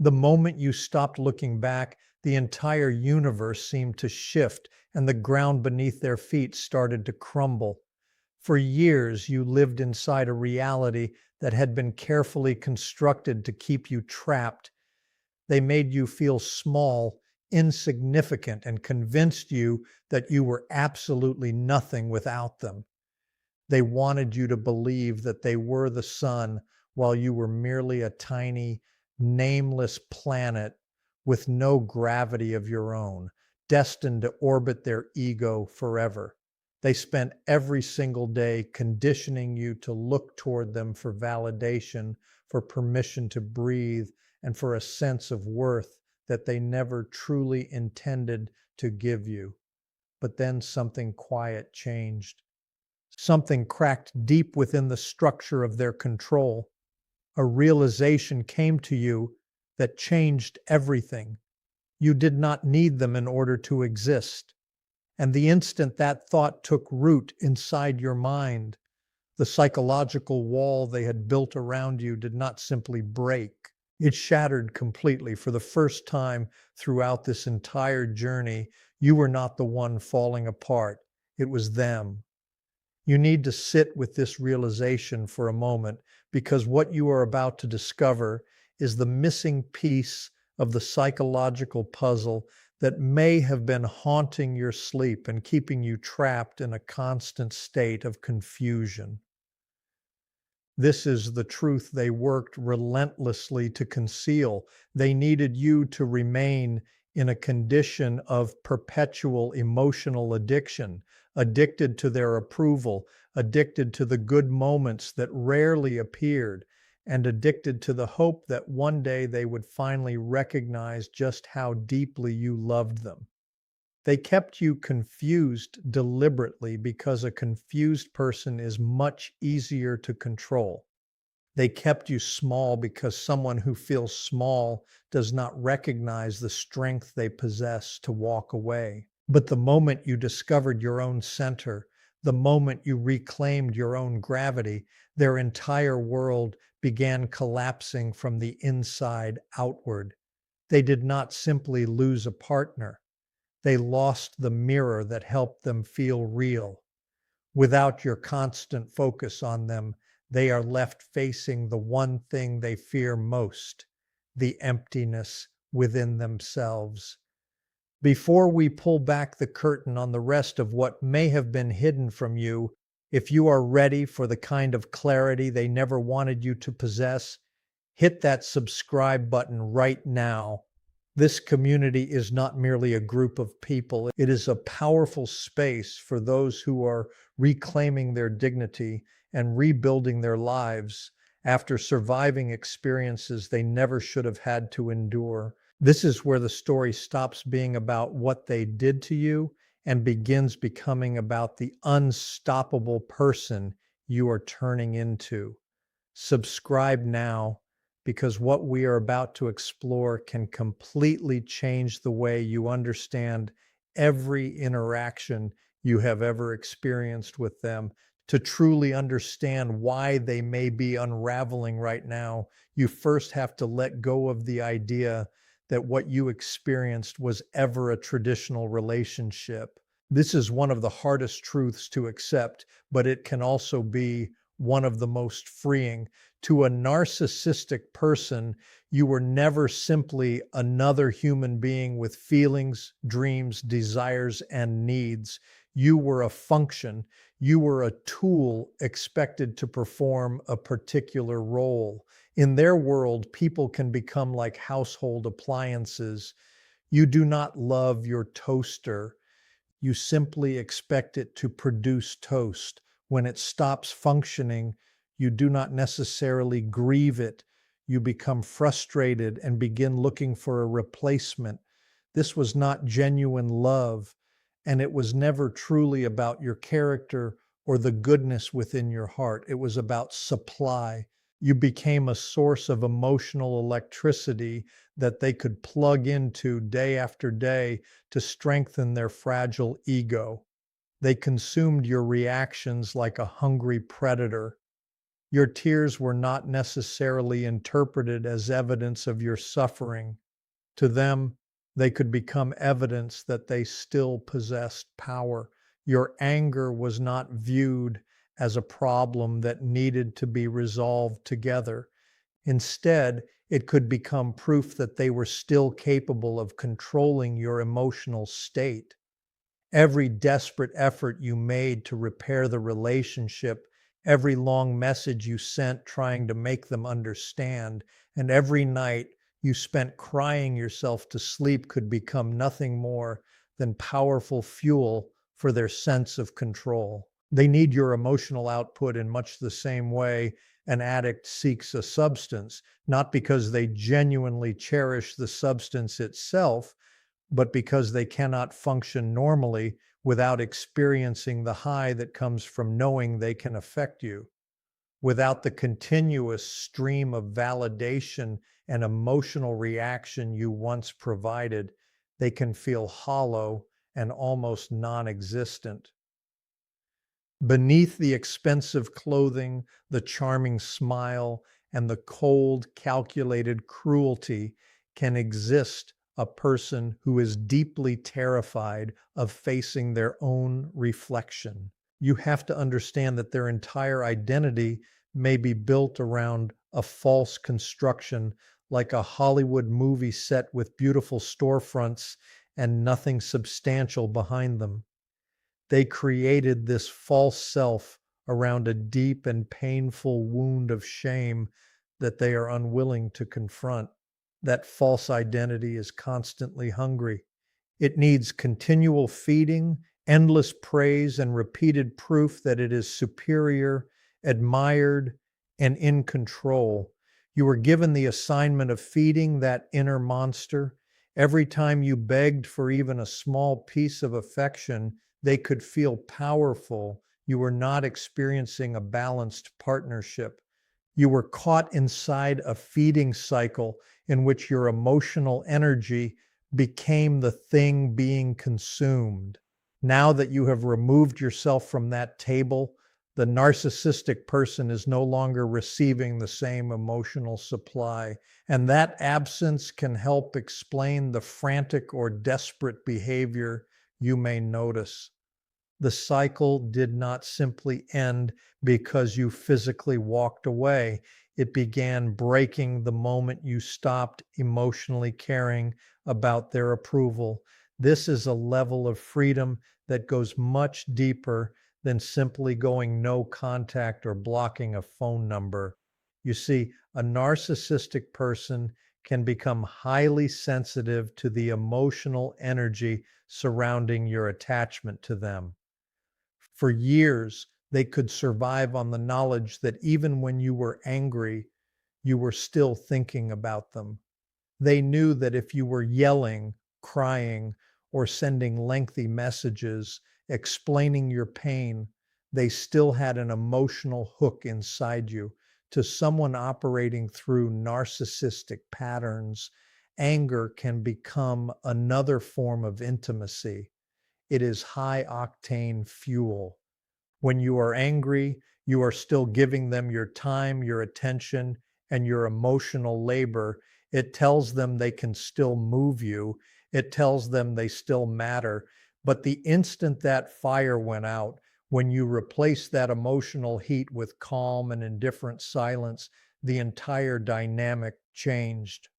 The moment you stopped looking back, the entire universe seemed to shift and the ground beneath their feet started to crumble. For years, you lived inside a reality that had been carefully constructed to keep you trapped. They made you feel small, insignificant, and convinced you that you were absolutely nothing without them. They wanted you to believe that they were the sun while you were merely a tiny, nameless planet with no gravity of your own, destined to orbit their ego forever. They spent every single day conditioning you to look toward them for validation, for permission to breathe, and for a sense of worth that they never truly intended to give you. But then something quiet changed. Something cracked deep within the structure of their control. A realization came to you that changed everything. You did not need them in order to exist. And the instant that thought took root inside your mind, the psychological wall they had built around you did not simply break. It shattered completely. For the first time throughout this entire journey, you were not the one falling apart. It was them. You need to sit with this realization for a moment, because what you are about to discover is the missing piece of the psychological puzzle that may have been haunting your sleep and keeping you trapped in a constant state of confusion. This is the truth they worked relentlessly to conceal. They needed you to remain in a condition of perpetual emotional addiction, addicted to their approval, addicted to the good moments that rarely appeared, and addicted to the hope that one day they would finally recognize just how deeply you loved them. They kept you confused deliberately because a confused person is much easier to control. They kept you small because someone who feels small does not recognize the strength they possess to walk away. But the moment you discovered your own center, the moment you reclaimed your own gravity, their entire world began collapsing from the inside outward. They did not simply lose a partner. They lost the mirror that helped them feel real. Without your constant focus on them, they are left facing the one thing they fear most, the emptiness within themselves. Before we pull back the curtain on the rest of what may have been hidden from you, if you are ready for the kind of clarity they never wanted you to possess, hit that subscribe button right now. This community is not merely a group of people. It is a powerful space for those who are reclaiming their dignity and rebuilding their lives after surviving experiences they never should have had to endure. This is where the story stops being about what they did to you and begins becoming about the unstoppable person you are turning into. Subscribe now, because what we are about to explore can completely change the way you understand every interaction you have ever experienced with them. To truly understand why they may be unraveling right now, you first have to let go of the idea that what you experienced was ever a traditional relationship. This is one of the hardest truths to accept, but it can also be one of the most freeing. To a narcissistic person, you were never simply another human being with feelings, dreams, desires, and needs. You were a function. You were a tool expected to perform a particular role. In their world, people can become like household appliances. You do not love your toaster. You simply expect it to produce toast. When it stops functioning, you do not necessarily grieve it. You become frustrated and begin looking for a replacement. This was not genuine love, and it was never truly about your character or the goodness within your heart. It was about supply. You became a source of emotional electricity that they could plug into day after day to strengthen their fragile ego. They consumed your reactions like a hungry predator. Your tears were not necessarily interpreted as evidence of your suffering. To them, they could become evidence that they still possessed power. Your anger was not viewed as a problem that needed to be resolved together. Instead, it could become proof that they were still capable of controlling your emotional state. Every desperate effort you made to repair the relationship, every long message you sent trying to make them understand, and every night you spent crying yourself to sleep could become nothing more than powerful fuel for their sense of control. They need your emotional output in much the same way an addict seeks a substance, not because they genuinely cherish the substance itself, but because they cannot function normally without experiencing the high that comes from knowing they can affect you. Without the continuous stream of validation and emotional reaction you once provided, they can feel hollow and almost non existent. Beneath the expensive clothing, the charming smile, and the cold, calculated cruelty can exist a person who is deeply terrified of facing their own reflection. You have to understand that their entire identity may be built around a false construction, like a Hollywood movie set with beautiful storefronts and nothing substantial behind them. They created this false self around a deep and painful wound of shame that they are unwilling to confront. That false identity is constantly hungry. It needs continual feeding, endless praise, and repeated proof that it is superior, admired, and in control. You were given the assignment of feeding that inner monster. Every time you begged for even a small piece of affection, they could feel powerful. You were not experiencing a balanced partnership. You were caught inside a feeding cycle in which your emotional energy became the thing being consumed. Now that you have removed yourself from that table, the narcissistic person is no longer receiving the same emotional supply. And that absence can help explain the frantic or desperate behavior you may notice. The cycle did not simply end because you physically walked away. It began breaking the moment you stopped emotionally caring about their approval. This is a level of freedom that goes much deeper than simply going no contact or blocking a phone number. You see, a narcissistic person can become highly sensitive to the emotional energy surrounding your attachment to them. For years, they could survive on the knowledge that even when you were angry, you were still thinking about them. They knew that if you were yelling, crying, or sending lengthy messages explaining your pain, they still had an emotional hook inside you. To someone operating through narcissistic patterns, anger can become another form of intimacy. It is high octane fuel. When you are angry, you are still giving them your time, your attention, and your emotional labor. It tells them they can still move you. It tells them they still matter. But the instant that fire went out, when you replace that emotional heat with calm and indifferent silence, the entire dynamic changed.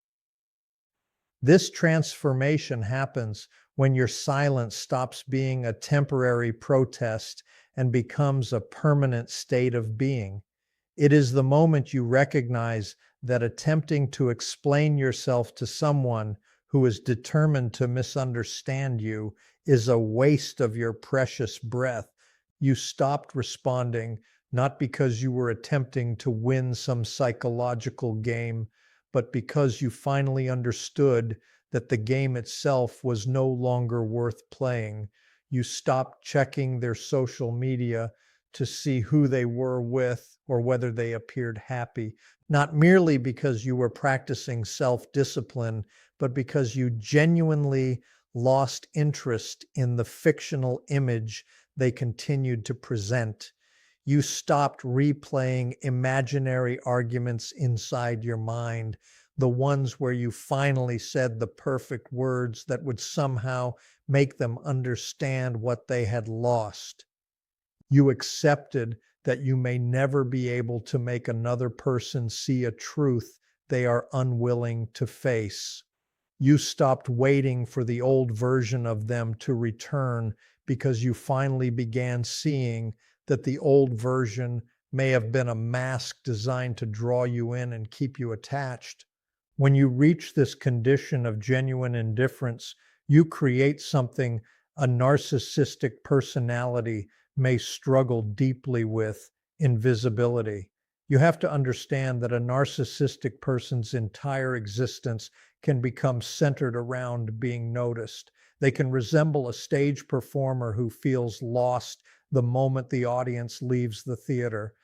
This transformation happens when your silence stops being a temporary protest and becomes a permanent state of being. It is the moment you recognize that attempting to explain yourself to someone who is determined to misunderstand you is a waste of your precious breath. You stopped responding not because you were attempting to win some psychological game, but because you finally understood that the game itself was no longer worth playing. You stopped checking their social media to see who they were with or whether they appeared happy, not merely because you were practicing self-discipline, but because you genuinely lost interest in the fictional image they continued to present. You stopped replaying imaginary arguments inside your mind, the ones where you finally said the perfect words that would somehow make them understand what they had lost. You accepted that you may never be able to make another person see a truth they are unwilling to face. You stopped waiting for the old version of them to return because you finally began seeing that the old version may have been a mask designed to draw you in and keep you attached. When you reach this condition of genuine indifference, you create something a narcissistic personality may struggle deeply with: invisibility. You have to understand that a narcissistic person's entire existence can become centered around being noticed. They can resemble a stage performer who feels lost the moment the audience leaves the theater.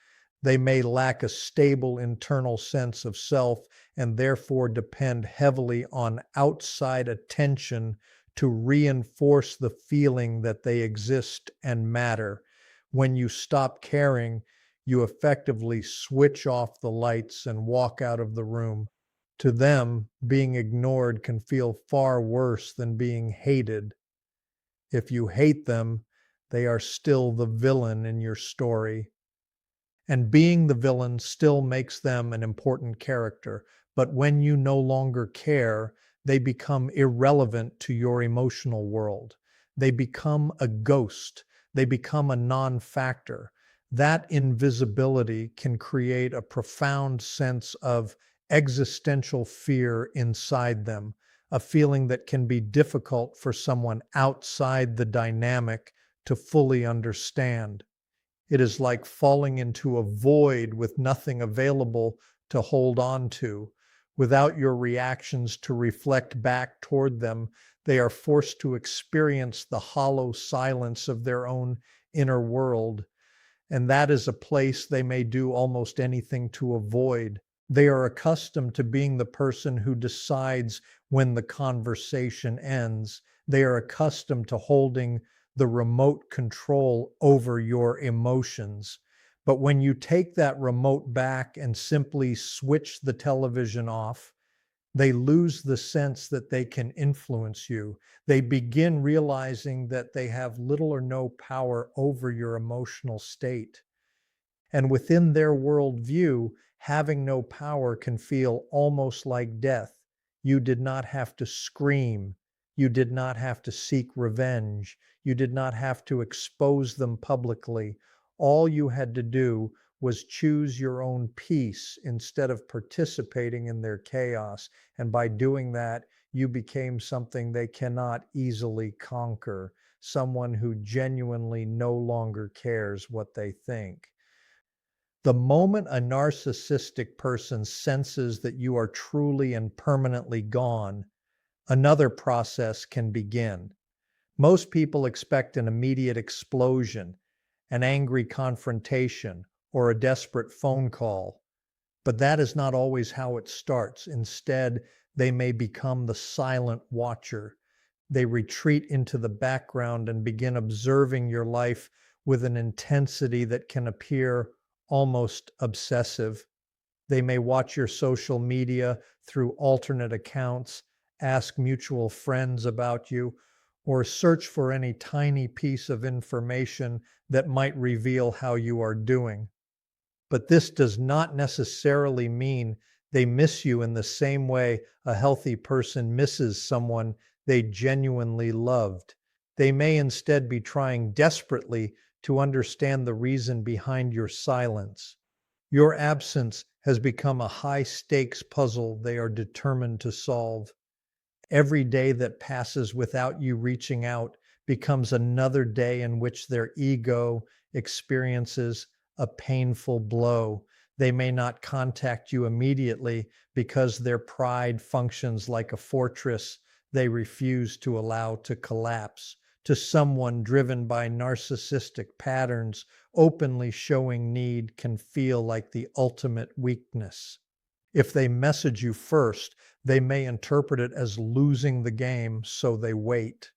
They may lack a stable internal sense of self and therefore depend heavily on outside attention to reinforce the feeling that they exist and matter. When you stop caring, you effectively switch off the lights and walk out of the room. To them, being ignored can feel far worse than being hated. If you hate them, they are still the villain in your story. And being the villain still makes them an important character. But when you no longer care, they become irrelevant to your emotional world. They become a ghost. They become a non-factor. That invisibility can create a profound sense of existential fear inside them, a feeling that can be difficult for someone outside the dynamic to fully understand. It is like falling into a void with nothing available to hold on to. Without your reactions to reflect back toward them, they are forced to experience the hollow silence of their own inner world. And that is a place they may do almost anything to avoid. They are accustomed to being the person who decides when the conversation ends. They are accustomed to holding the remote control over your emotions. But when you take that remote back and simply switch the television off, they lose the sense that they can influence you. They begin realizing that they have little or no power over your emotional state. And within their worldview, having no power can feel almost like death. You did not have to scream. You did not have to seek revenge. You did not have to expose them publicly. All you had to do was choose your own peace instead of participating in their chaos. And by doing that, you became something they cannot easily conquer, someone who genuinely no longer cares what they think. The moment a narcissistic person senses that you are truly and permanently gone, another process can begin. Most people expect an immediate explosion, an angry confrontation, or a desperate phone call. But that is not always how it starts. Instead, they may become the silent watcher. They retreat into the background and begin observing your life with an intensity that can appear almost obsessive. They may watch your social media through alternate accounts, ask mutual friends about you, or search for any tiny piece of information that might reveal how you are doing. But this does not necessarily mean they miss you in the same way a healthy person misses someone they genuinely loved. They may instead be trying desperately to understand the reason behind your silence. Your absence has become a high-stakes puzzle they are determined to solve. Every day that passes without you reaching out becomes another day in which their ego experiences a painful blow. They may not contact you immediately because their pride functions like a fortress they refuse to allow to collapse. To someone driven by narcissistic patterns, openly showing need can feel like the ultimate weakness. If they message you first, they may interpret it as losing the game, so they wait.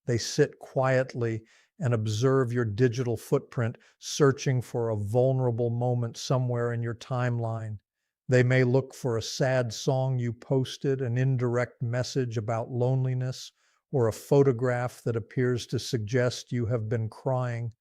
They sit quietly and observe your digital footprint, searching for a vulnerable moment somewhere in your timeline. They may look for a sad song you posted, an indirect message about loneliness, or a photograph that appears to suggest you have been crying.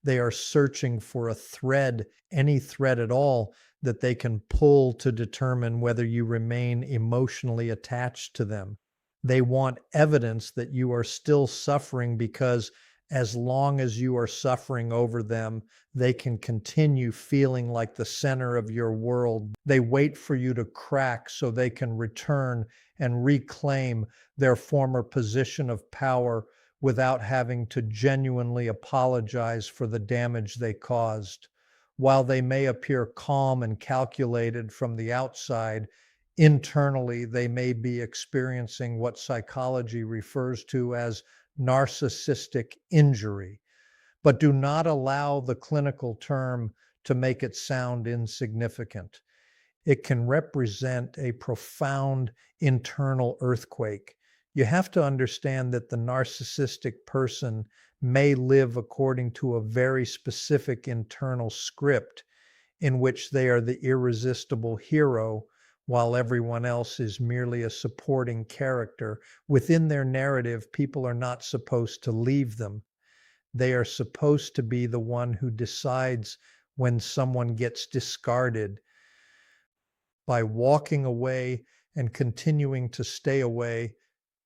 They are searching for a thread, any thread at all, that they can pull to determine whether you remain emotionally attached to them. They want evidence that you are still suffering because as long as you are suffering over them, they can continue feeling like the center of your world. They wait for you to crack so they can return and reclaim their former position of power without having to genuinely apologize for the damage they caused. While they may appear calm and calculated from the outside, internally they may be experiencing what psychology refers to as narcissistic injury. But do not allow the clinical term to make it sound insignificant. It can represent a profound internal earthquake. You have to understand that the narcissistic person may live according to a very specific internal script in which they are the irresistible hero while everyone else is merely a supporting character. Within their narrative, people are not supposed to leave them. They are supposed to be the one who decides when someone gets discarded. By walking away and continuing to stay away,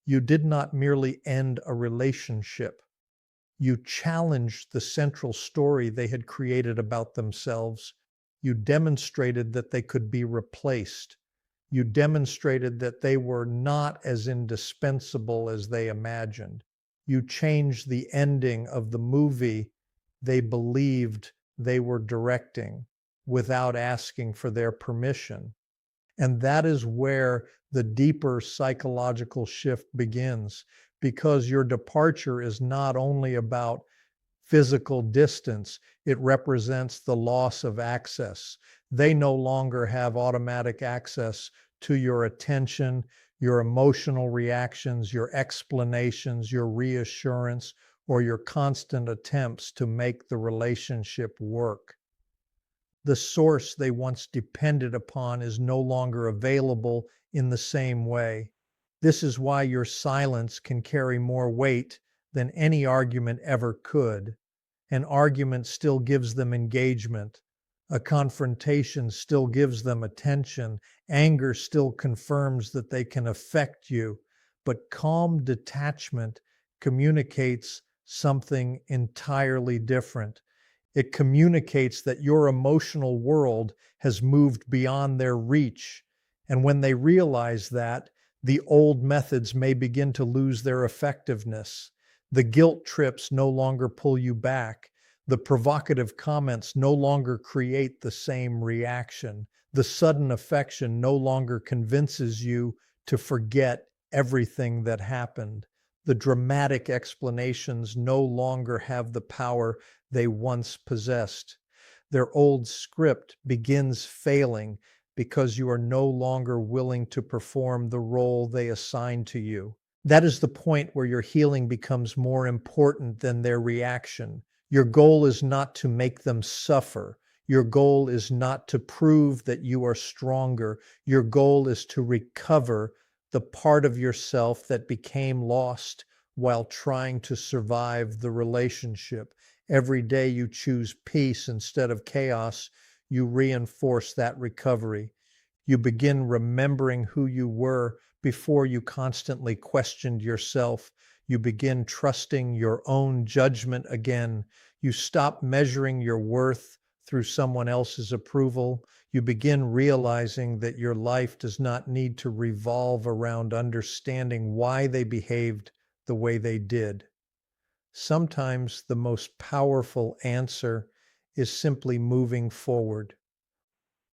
you did not merely end a relationship. You challenged the central story they had created about themselves. You demonstrated that they could be replaced. You demonstrated that they were not as indispensable as they imagined. You changed the ending of the movie they believed they were directing without asking for their permission. And that is where the deeper psychological shift begins, because your departure is not only about physical distance, it represents the loss of access. They no longer have automatic access to your attention, your emotional reactions, your explanations, your reassurance, or your constant attempts to make the relationship work. The source they once depended upon is no longer available in the same way. This is why your silence can carry more weight than any argument ever could. An argument still gives them engagement. A confrontation still gives them attention. Anger still confirms that they can affect you. But calm detachment communicates something entirely different. It communicates that your emotional world has moved beyond their reach. And when they realize that, the old methods may begin to lose their effectiveness. The guilt trips no longer pull you back. The provocative comments no longer create the same reaction. The sudden affection no longer convinces you to forget everything that happened. The dramatic explanations no longer have the power they once possessed. Their old script begins failing because you are no longer willing to perform the role they assigned to you. That is the point where your healing becomes more important than their reaction. Your goal is not to make them suffer. Your goal is not to prove that you are stronger. Your goal is to recover the part of yourself that became lost while trying to survive the relationship. Every day you choose peace instead of chaos, you reinforce that recovery. You begin remembering who you were before you constantly questioned yourself. You begin trusting your own judgment again. You stop measuring your worth through someone else's approval. You begin realizing that your life does not need to revolve around understanding why they behaved the way they did. Sometimes the most powerful answer is simply moving forward.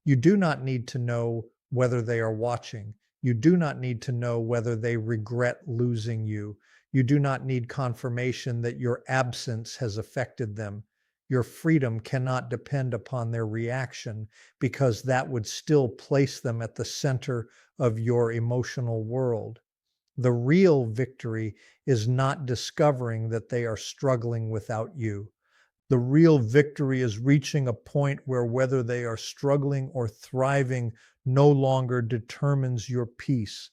You do not need to know whether they are watching. You do not need to know whether they regret losing you. You do not need confirmation that your absence has affected them. Your freedom cannot depend upon their reaction because that would still place them at the center of your emotional world. The real victory is not discovering that they are struggling without you. The real victory is reaching a point where whether they are struggling or thriving no longer determines your peace.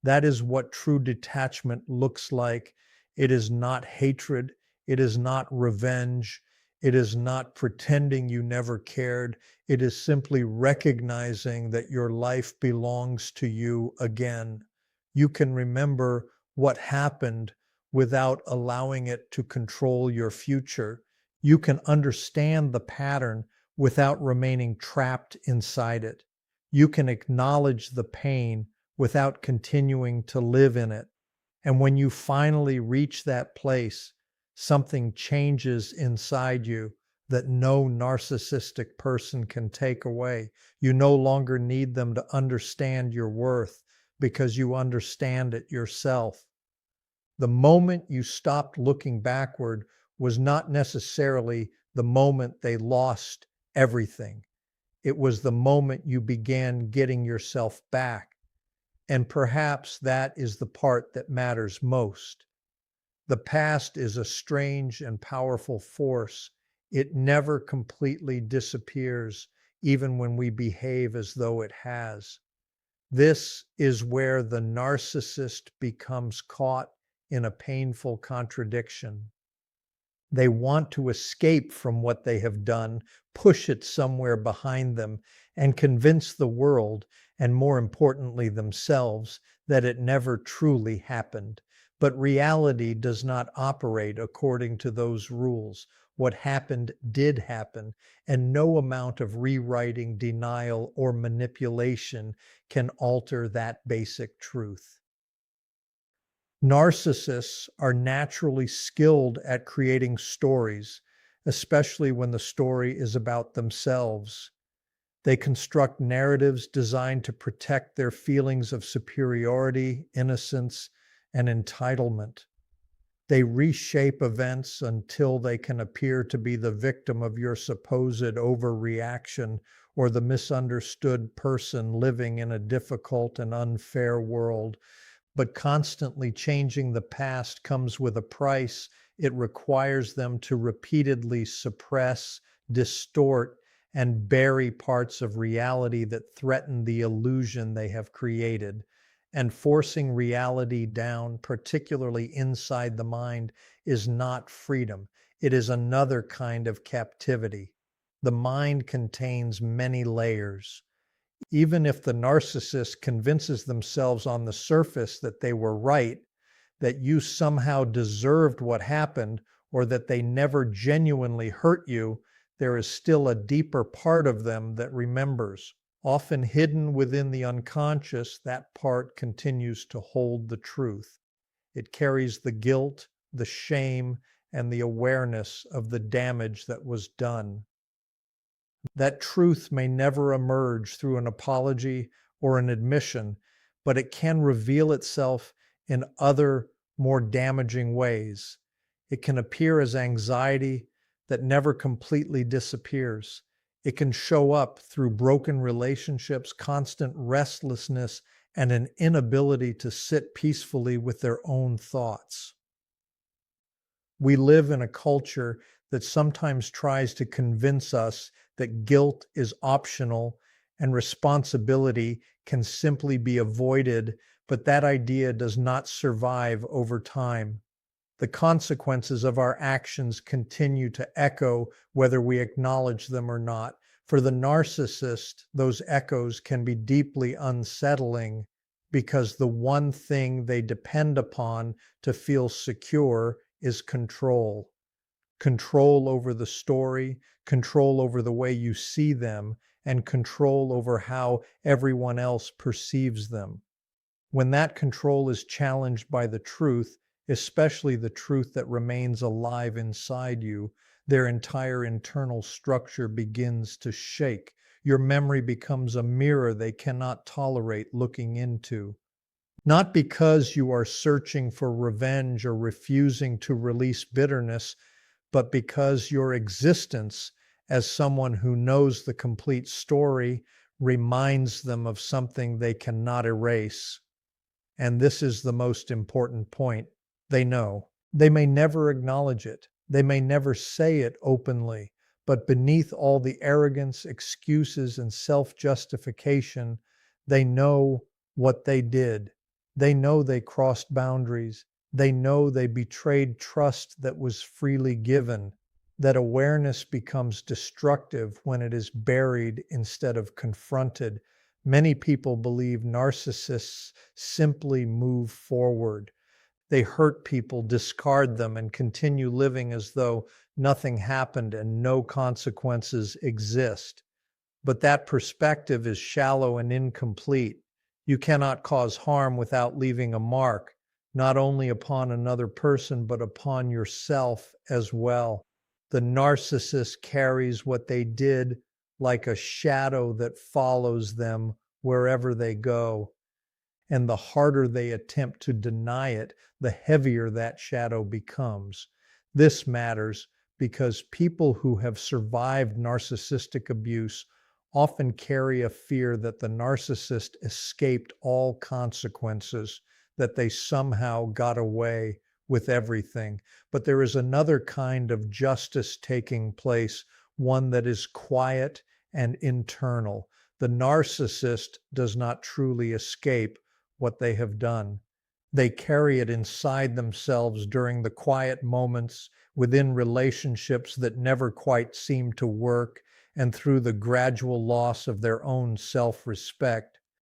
That is what true detachment looks like. It is not hatred. It is not revenge. It is not pretending you never cared. It is simply recognizing that your life belongs to you again. You can remember what happened without allowing it to control your future. You can understand the pattern without remaining trapped inside it. You can acknowledge the pain without continuing to live in it. And when you finally reach that place, something changes inside you that no narcissistic person can take away. You no longer need them to understand your worth because you understand it yourself. The moment you stopped looking backward was not necessarily the moment they lost everything. It was the moment you began getting yourself back. And perhaps that is the part that matters most. The past is a strange and powerful force. It never completely disappears, even when we behave as though it has. This is where the narcissist becomes caught in a painful contradiction. They want to escape from what they have done, push it somewhere behind them, and convince the world, and more importantly themselves, that it never truly happened. But reality does not operate according to those rules. What happened did happen, and no amount of rewriting, denial, or manipulation can alter that basic truth. Narcissists are naturally skilled at creating stories, especially when the story is about themselves. They construct narratives designed to protect their feelings of superiority, innocence, and entitlement. They reshape events until they can appear to be the victim of your supposed overreaction or the misunderstood person living in a difficult and unfair world. But constantly changing the past comes with a price. It requires them to repeatedly suppress, distort, and bury parts of reality that threaten the illusion they have created. And forcing reality down, particularly inside the mind, is not freedom. It is another kind of captivity. The mind contains many layers. Even if the narcissist convinces themselves on the surface that they were right, that you somehow deserved what happened, or that they never genuinely hurt you, there is still a deeper part of them that remembers. Often hidden within the unconscious, that part continues to hold the truth. It carries the guilt, the shame, and the awareness of the damage that was done. That truth may never emerge through an apology or an admission, but it can reveal itself in other, more damaging ways. It can appear as anxiety that never completely disappears. It can show up through broken relationships, constant restlessness, and an inability to sit peacefully with their own thoughts. We live in a culture that sometimes tries to convince us that guilt is optional and responsibility can simply be avoided, but that idea does not survive over time. The consequences of our actions continue to echo whether we acknowledge them or not. For the narcissist, those echoes can be deeply unsettling because the one thing they depend upon to feel secure is control. Control over the story, control over the way you see them, and control over how everyone else perceives them. When that control is challenged by the truth, especially the truth that remains alive inside you, their entire internal structure begins to shake. Your memory becomes a mirror they cannot tolerate looking into. Not because you are searching for revenge or refusing to release bitterness, but because your existence as someone who knows the complete story reminds them of something they cannot erase. And this is the most important point. They know. They may never acknowledge it. They may never say it openly. But beneath all the arrogance, excuses, and self justification, they know what they did. They know they crossed boundaries. They know they betrayed trust that was freely given. That awareness becomes destructive when it is buried instead of confronted. Many people believe narcissists simply move forward. They hurt people, discard them, and continue living as though nothing happened and no consequences exist. But that perspective is shallow and incomplete. You cannot cause harm without leaving a mark, not only upon another person, but upon yourself as well. The narcissist carries what they did like a shadow that follows them wherever they go. And the harder they attempt to deny it, the heavier that shadow becomes. This matters because people who have survived narcissistic abuse often carry a fear that the narcissist escaped all consequences, that they somehow got away with everything. But there is another kind of justice taking place, one that is quiet and internal. The narcissist does not truly escape what they have done. They carry it inside themselves during the quiet moments within relationships that never quite seem to work and through the gradual loss of their own self-respect.